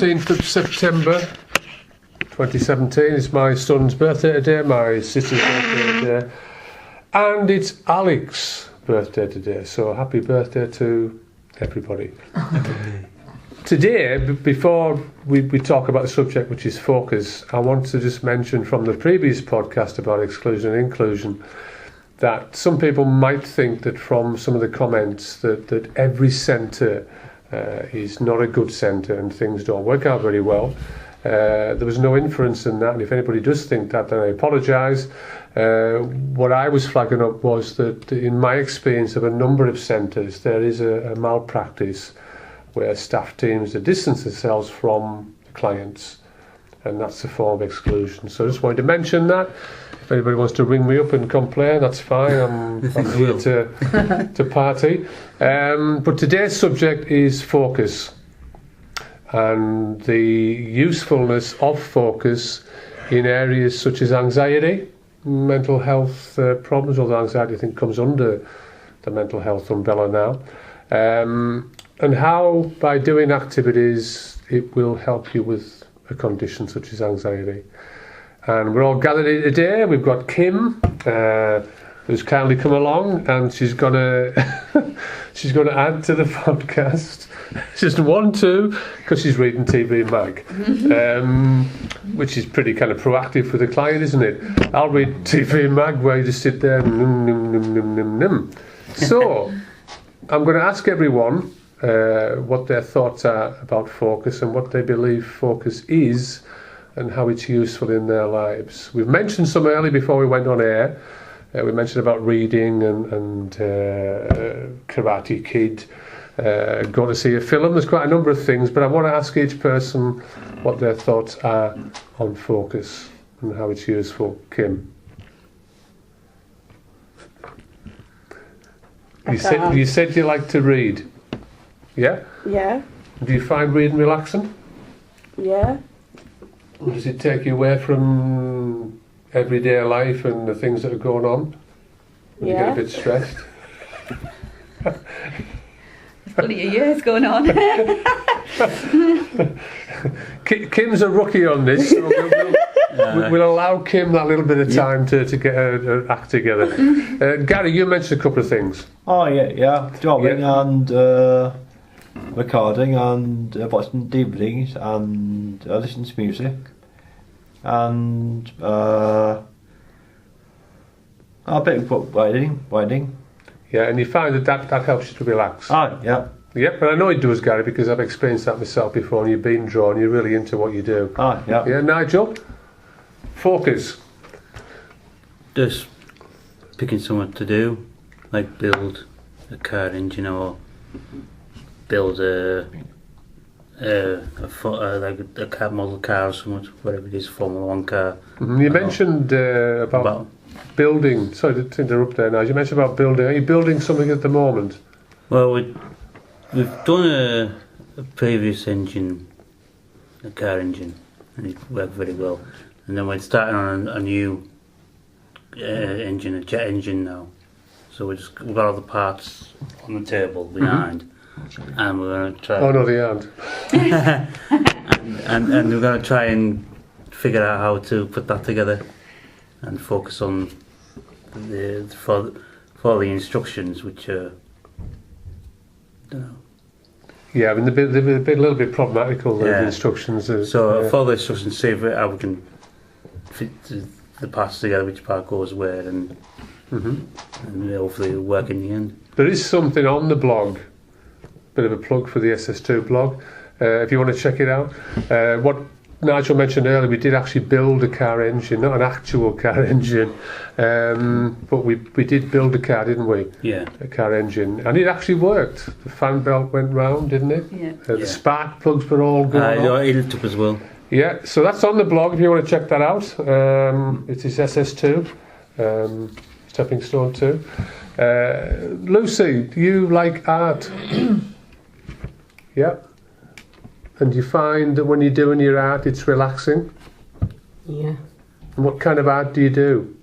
16th of September 2017. It's my son's birthday today, my sister's birthday today, and it's Alex's birthday today, so happy birthday to everybody. Today, before we talk about the subject, which is focus, I want to just mention from the previous podcast about exclusion and inclusion that some people might think that from some of the comments that every centre is not a good centre and things don't work out very well. There was no inference in that, and if anybody does think that, then I apologise. What I was flagging up was that in my experience of a number of centres, there is a malpractice where staff teams distance themselves from the clients, and that's a form of exclusion. So I just wanted to mention that. If anybody wants to ring me up and complain, that's fine. I'm here to party. But today's subject is focus and the usefulness of focus in areas such as anxiety, mental health problems, although anxiety I think comes under the mental health umbrella now, and how by doing activities it will help you with a condition such as anxiety. And we're all gathered here today. We've got Kim, who's kindly come along, and she's gonna she's gonna add to the podcast. She doesn't want to because she's reading TV Mag, which is pretty kind of proactive with the client, isn't it? I'll read TV Mag where you just sit there and num, num, num, num, num, num. So I'm going to ask everyone what their thoughts are about focus and what they believe focus is and how it's useful in their lives. We've mentioned some earlier before we went on air. We mentioned about reading and Karate Kid, going to see a film. There's quite a number of things, but I want to ask each person what their thoughts are on focus and how it's useful. Kim? You said you like to read. Yeah? Yeah. Do you find reading relaxing? Yeah. Does it take you away from everyday life and the things that are going on? When you get a bit stressed? Funny, a year's going on. Kim's a rookie on this, so we'll allow Kim that little bit of time to get her act together. Gary, you mentioned a couple of things. Oh yeah, drawing and recording and watching DVDs and listening to music and a bit of book writing. Yeah, and you find that helps you to relax. Oh yeah. Yep, but I know it does, Gary, because I've experienced that myself before, and you've been drawn, you're really into what you do. Oh yeah. Yeah, Nigel? Focus. Just picking something to do, like build a car engine or build like a car, model car or something, whatever it is, Formula 1 car. You mentioned about building. Sorry to interrupt there, Nigel. You mentioned about building. Are you building something at the moment? Well, we've done a previous engine, a car engine, and it worked very well. And then we're starting on a new engine, a jet engine now. So we've got all the parts on the table behind, and we're going to try. Oh no, they aren't. and we're going to try and figure out how to put that together and focus on for the instructions, which are, I don't know. Yeah, I mean they're a little bit problematical. The instructions. For the instructions, see how we can fit the parts together, which part goes where, and hopefully it'll work in the end. There is something on the blog, bit of a plug for the SS2 blog, if you want to check it out. What Nigel mentioned earlier, we did actually build a car engine, not an actual car engine, but we did build a car, didn't we? Yeah. A car engine, and it actually worked. The fan belt went round, didn't it? Yeah. The spark plugs were all going on. It lit up as well. Yeah, so that's on the blog if you want to check that out. It is SS2, Stepping Stone 2. Lucy, do you like art? Yeah. And you find that when you're doing your art, it's relaxing? Yeah. And what kind of art do you do?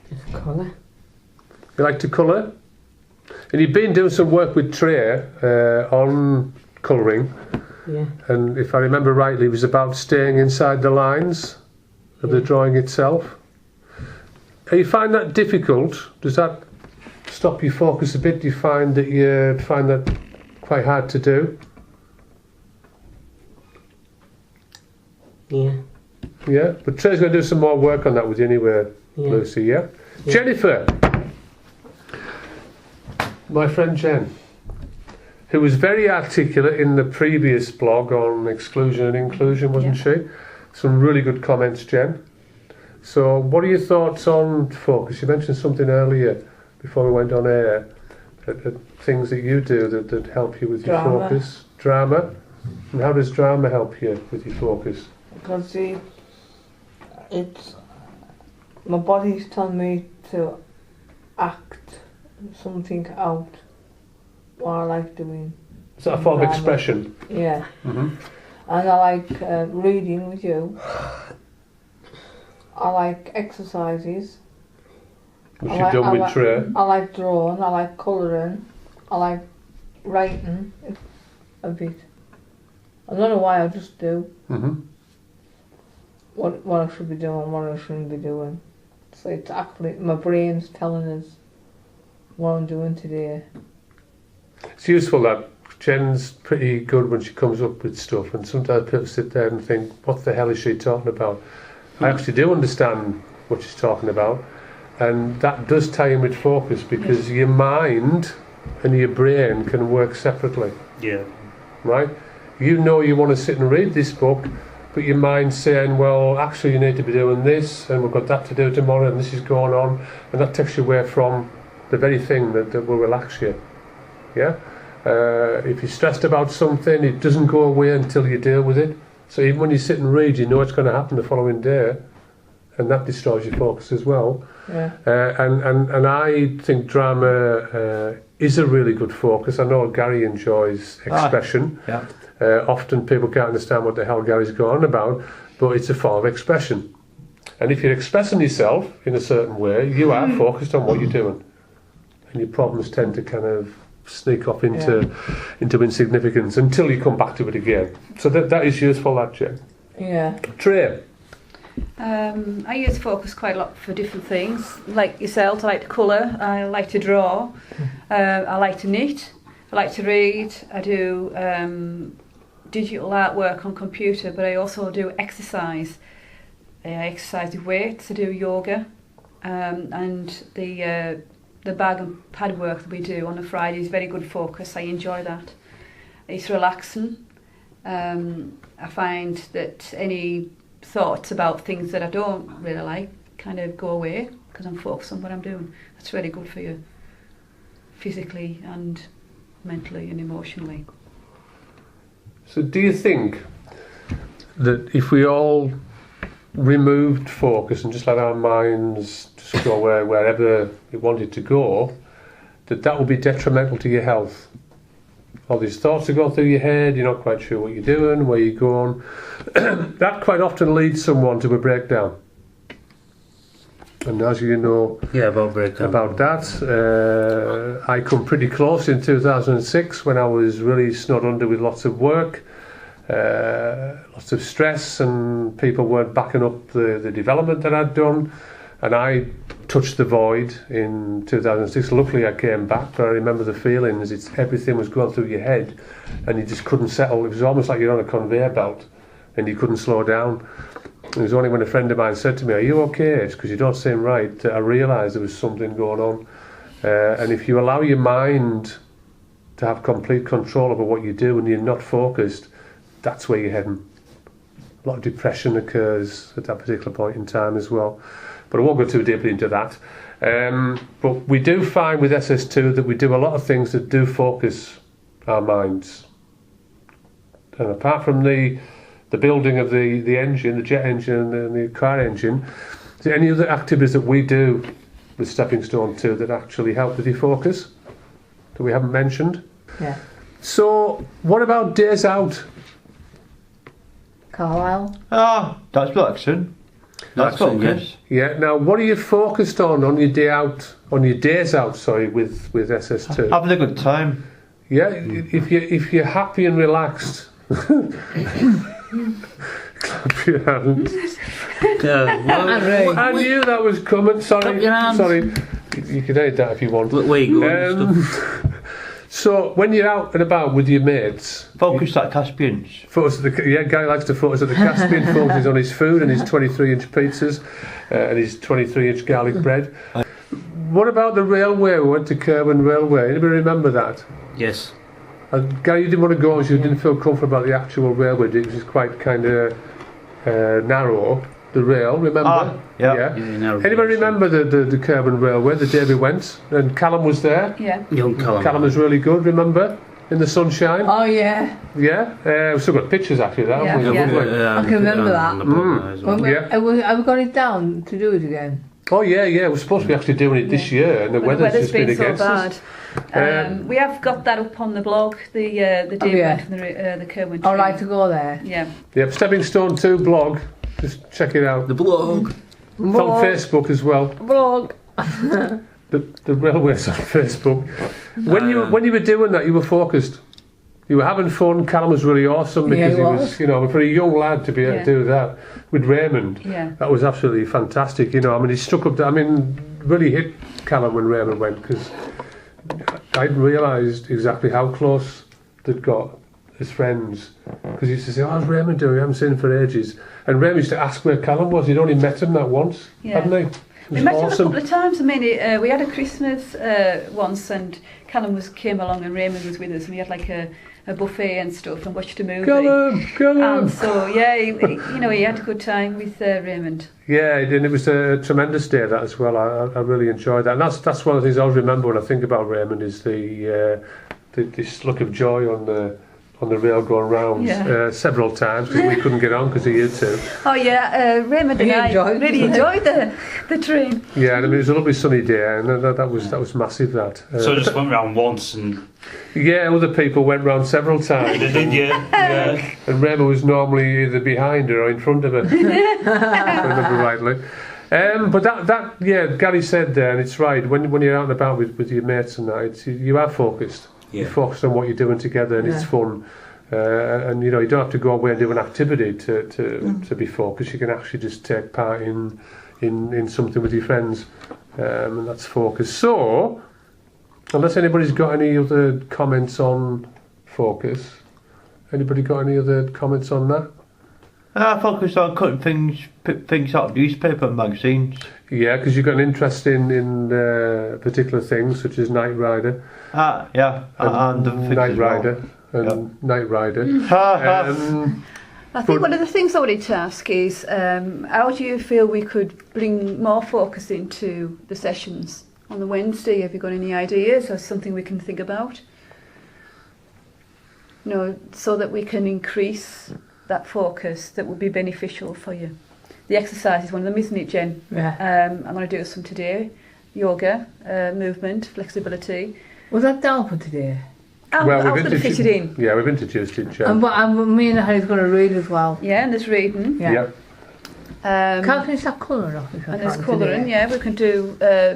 Just colour. You like to colour? And you've been doing some work with Trey on colouring. Yeah. And if I remember rightly, it was about staying inside the lines of the drawing itself. Do you find that difficult? Does that stop you focus a bit? Do you find that quite hard to do? Yeah. Yeah, but Trey's going to do some more work on that with you anyway, Yeah. Lucy, yeah? Jennifer, my friend Jen, who was very articulate in the previous blog on exclusion and inclusion, wasn't she? Some really good comments, Jen. So what are your thoughts on focus? You mentioned something earlier before we went on air, things that you do that help you with your Drama. focus. Drama. And how does drama help you with your focus? Because it's my body's telling me to act something out what I like doing. Is that a form of Drama. expression? Yeah. Mm-hmm. And I like reading with you. I like exercises. Which I you've like- done I with like- Trey. I like drawing. I like colouring. I like writing a bit. I don't know why, I just do Mm-hmm. what I should be doing, what I shouldn't be doing. So it's actually my brain's telling us what I'm doing today. It's useful that Jen's pretty good when she comes up with stuff, and sometimes people sit there and think, what the hell is she talking about? I actually do understand what she's talking about, and that does tie in with focus, because your mind and your brain can work separately, Yeah. right? You know you want to sit and read this book, but your mind's saying, well, actually you need to be doing this, and we've got that to do tomorrow, and this is going on, and that takes you away from the very thing that will relax you. Yeah? If you're stressed about something, it doesn't go away until you deal with it. So even when you sit and read, you know it's going to happen the following day, and that destroys your focus as well. Yeah. And I think drama is a really good focus. I know Gary enjoys expression. Yeah. Often people can't understand what the hell Gary's going on about, but it's a form of expression. And if you're expressing yourself in a certain way, you are focused on what you're doing, and your problems tend to kind of sneak off into insignificance until you come back to it again. So that is useful, that, Jen. Yeah. Trey. I use focus quite a lot for different things. Like yourself, I like to colour, I like to draw, I like to knit, I like to read, I do digital artwork on computer, but I also do exercise. I exercise with weights, I do yoga, and the bag and pad work that we do on a Friday is very good focus. I enjoy that. It's relaxing. I find that any thoughts about things that I don't really like kind of go away because I'm focused on what I'm doing. That's really good for you, physically and mentally and emotionally. So do you think that if we all removed focus and just let our minds just go wherever we wanted to go, that would be detrimental to your health? All these thoughts that go through your head, you're not quite sure what you're doing, where you're going. That quite often leads someone to a breakdown. And as you know About breakdown. about that, I come pretty close in 2006 when I was really snowed under with lots of work, lots of stress, and people weren't backing up the development that I'd done. And I touched the void in 2006. Luckily I came back, but I remember the feelings. Everything was going through your head and you just couldn't settle. It was almost like you're on a conveyor belt and you couldn't slow down. It was only when a friend of mine said to me, "Are you okay? It's because you don't seem right," that I realised there was something going on. And if you allow your mind to have complete control over what you do and you're not focused, that's where you're heading. A lot of depression occurs at that particular point in time as well. But I won't go too deeply into that. But we do find with SS2 that we do a lot of things that do focus our minds. And apart from the building of the engine, the jet engine and the car engine, is there any other activities that we do with Stepping Stone 2 that actually help with your focus that we haven't mentioned? Yeah. So what about days out? Carlisle. That's relaxing. That's Relaxing, focus. Yeah. Now, what are you focused on your day out? On your days out, sorry, with SS2. Having a good time. Yeah, if you're happy and relaxed, clap your hands. Well, I knew that was coming. Clap Sorry, your hands. sorry. You can edit that if you want. where you going? So when you're out and about with your mates, Focus at Caspians. photos of Guy likes to photos at the Caspian, focuses on his food and his 23-inch pizzas and his 23-inch garlic bread. What about the railway? We went to Kirwan Railway. Anybody remember that? Yes. Guy, you didn't want to go because you didn't feel comfortable about the actual railway, did you? Because it's quite kind of narrow. The rail, remember? Yeah. Anybody remember the Kirwan Railway, the day we went? And Callum was there. Yeah. Young Callum. Callum was really good, remember? In the sunshine. Oh yeah, Yeah? We've still got pictures actually of that, haven't we? Yeah. Lovely. I can remember that. Mm. Yeah. Have we got it down to do it again? Oh yeah, we're supposed to be actually doing it this year, and the Well, weather's just been so against bad. us. We have got that up on the blog, the day we yeah. went from the Kirwan I'd train. like to go there. Yeah. Yep, Stepping Stone 2 blog. Just check it out. The blog. It's on Facebook as well. Vlog. The railway's on Facebook. When you were doing that, you were focused. You were having fun. Callum was really awesome Yeah, because he he was. was, a pretty young lad to be able to Yeah. do that with Raymond. Yeah. That was absolutely fantastic. He struck up. Really hit Callum when Raymond went because I hadn't realised exactly how close they'd got as friends. Because he used to say, "How's Raymond doing? I haven't seen him for ages." And Raymond used to ask where Callum was. He'd only met him that once, Yeah. hadn't he? It We was met him a awesome. couple of times. We had a Christmas once, and Callum came along, and Raymond was with us, and we had like a buffet and stuff, and watched a movie. Callum. And so yeah, he had a good time with Raymond. Yeah, and it was a tremendous day that as well. I really enjoyed that, and that's one of the things I always remember when I think about Raymond is this look of joy on the rail going round several times because we couldn't get on because he had to. Oh yeah, Raymond and He I enjoyed really it. enjoyed the train. Yeah, and it was a lovely sunny day, and that was massive. That. So I just went round once and Yeah, other people went round several times. did you? Yeah. And Raymond was normally either behind her or in front of her, if I remember rightly. But Gary said there, and it's right, when you're out and about with your mates and that, you are focused. You're focused on what you're doing together, and it's fun. And you don't have to go away and do an activity to be focused. You can actually just take part in something with your friends, and that's focus. So, unless anybody's got any other comments on focus, anybody got any other comments on that? I focused on cutting things out of newspaper and magazines. Yeah, because you've got an interest in particular things such as Knight Rider, And the things Knight as well. Rider, and Knight Rider. I think one of the things I wanted to ask is, how do you feel we could bring more focus into the sessions on the Wednesday? Have you got any ideas or something we can think about? So that we can increase that focus that would be beneficial for you. The exercise is one of them, isn't it, Jen? Yeah. I'm going to do some today. Yoga, movement, flexibility. Was that down for today? I was going to fit it in. Yeah, we've introduced it, Jen. And me and Harry's going to read as well. Yeah, and there's reading. Yeah. Yep. Can't finish that colouring off. And there's colouring, yeah, we can do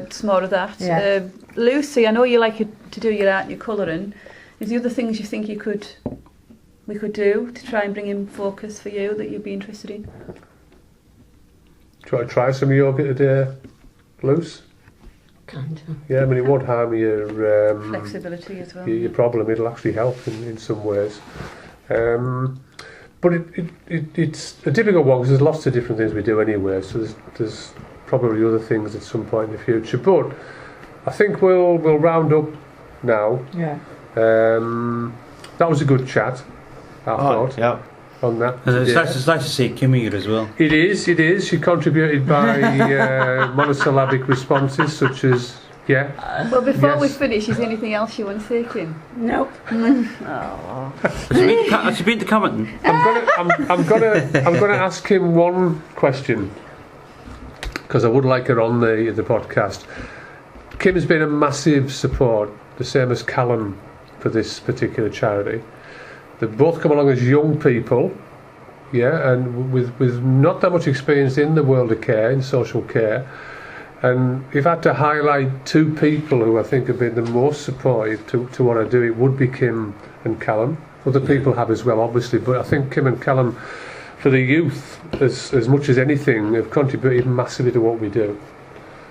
some more of that. Yeah. Lucy, I know you like to do your art and your colouring. Is there other things you think we could do to try and bring in focus for you that you'd be interested in? Try some yoga today, Luce? Kind of. Yeah, it won't harm your Flexibility as well. your problem. It'll actually help in some ways. But it's a difficult one because there's lots of different things we do anyway. So there's probably other things at some point in the future. But I think we'll round up now. Yeah. That was a good chat. I thought Yeah. on that. It's nice to see Kim here as well. It is. She contributed by monosyllabic responses such as Well, before we Yes. finish, is there anything else you want to say, Kim? Nope. Has she been to Camerton? I'm gonna ask him one question because I would like her on the podcast. Kim has been a massive support, the same as Callum, for this particular charity. They've both come along as young people, and with not that much experience in the world of care, in social care. And if I had to highlight two people who I think have been the most supportive to what I do, it would be Kim and Callum. Other people have as well, obviously, but I think Kim and Callum, for the youth, as much as anything, have contributed massively to what we do.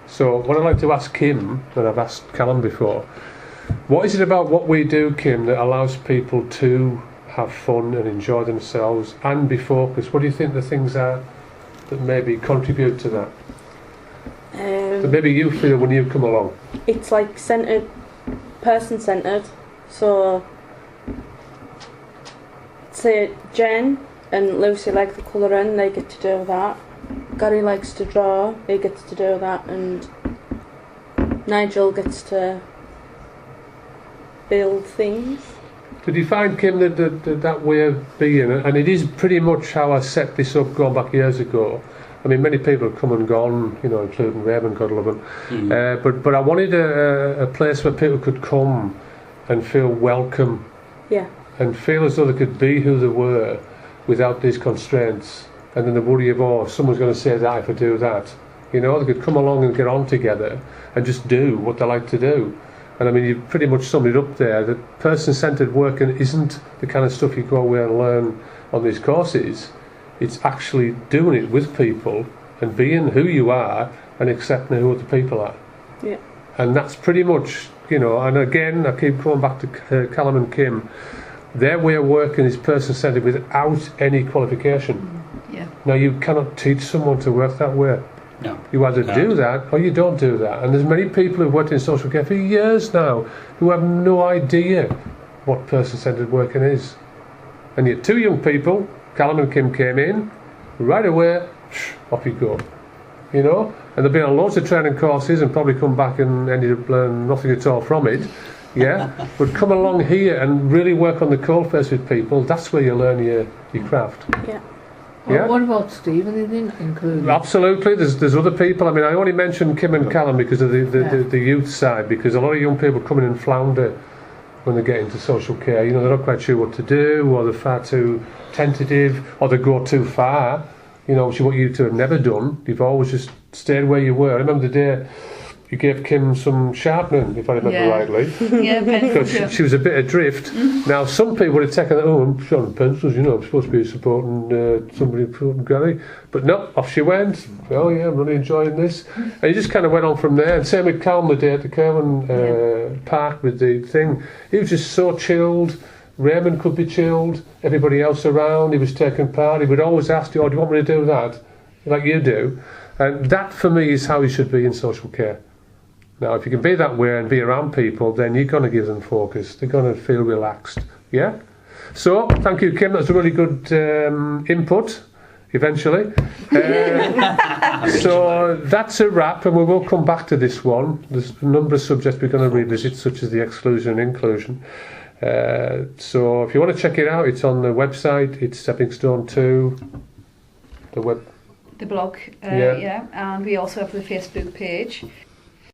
So what I'd like to ask Kim, and I've asked Callum before, what is it about what we do, Kim, that allows people to have fun and enjoy themselves and be focused? What do you think the things are that maybe contribute to that? That maybe you feel when you come along? It's like centred, person-centred. So, say Jen and Lucy like the colouring, they get to do that. Gary likes to draw, he gets to do that, and Nigel gets to build things. Did you find, Kim, that way of being, and it is pretty much how I set this up going back years ago. I mean, many people have come and gone, you know, including Raymond, God love him. But I wanted a place where people could come and feel welcome. Yeah. And feel as though they could be who they were without these constraints. And then the worry of, oh, someone's going to say that if I do that. You know, they could come along and get on together and just do what they like to do. And I mean, you pretty much summed it up there, that person-centred working isn't the kind of stuff you go away and learn on these courses. It's actually doing it with people and being who you are and accepting who other people are. Yeah. And that's pretty much, you know, and again, I keep going back to Callum and Kim, their way of working is person-centred without any qualification. Yeah. Now, you cannot teach someone to work that way. No. You either do that or you don't do that. And there's many people who've worked in social care for years now who have no idea what person-centred working is. And yet two young people, Callum and Kim, came in, right away, off you go. You know? And they've been on loads of training courses and probably come back and ended up learning nothing at all from it. Yeah? But come along here and really work on the coalface with people, that's where you learn your craft. Yeah. Yeah? What about Stephen? He didn't include. Absolutely, there's other people. I mean, I only mentioned Kim and Callum because of the youth side, because a lot of young people come in and flounder when they get into social care. You know, they're not quite sure what to do, or they're far too tentative, or they go too far, you know, which is what you two have never done. You've always just stayed where you were. I remember the day you gave Kim some sharpening, if I remember rightly. Yeah, Because pencils. she was a bit adrift. Now, some people would have taken that, oh, I'm sharpening pencils, you know, I'm supposed to be supporting somebody from Gary. But no, off she went. Oh, yeah, I'm really enjoying this. And he just kind of went on from there. And same with Calm the day at the Kerwin Park with the thing. He was just so chilled. Raymond could be chilled. Everybody else around, he was taking part. He would always ask you, oh, do you want me to do that? Like you do. And that, for me, is how you should be in social care. Now, if you can be that way and be around people, then you're going to give them focus. They're going to feel relaxed. Yeah? So, thank you, Kim. That's a really good input, eventually. So, that's a wrap, and we will come back to this one. There's a number of subjects we're going to revisit, such as the exclusion and inclusion. So, if you want to check it out, it's on the website. It's Stepping Stone 2. The blog, and we also have the Facebook page.